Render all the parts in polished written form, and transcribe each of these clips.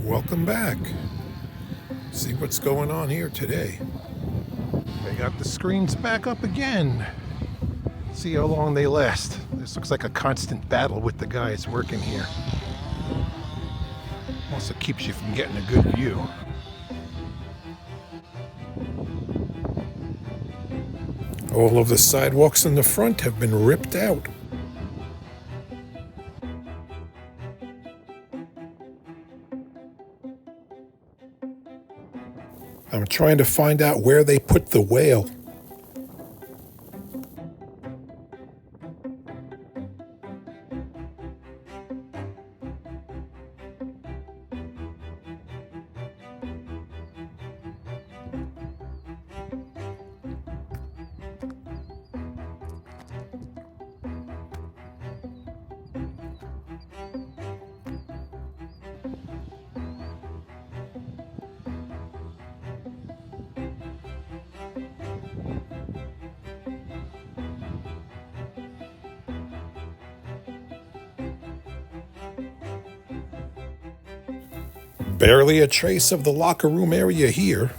Welcome back. See what's going on here today. They got the screens back up again. See how long they last. This looks like a constant battle with the guys working here. Also keeps you from getting a good view. All of the sidewalks in the front have been ripped out. I'm trying to find out where they put the whale. Barely a trace of the locker room area here.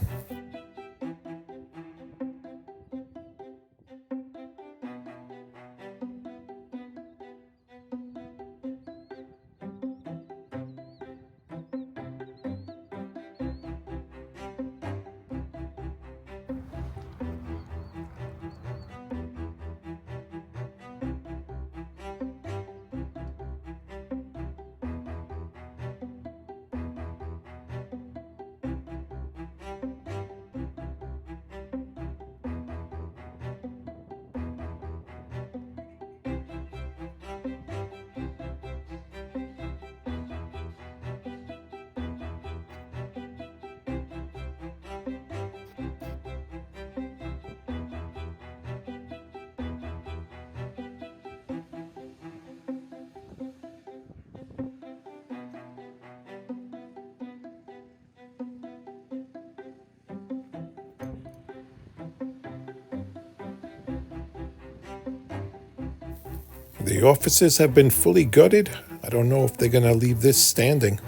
The offices have been fully gutted. I don't know if they're going to leave this standing.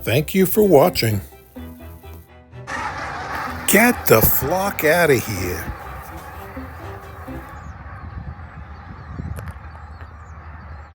Thank you for watching. Get the flock out of here.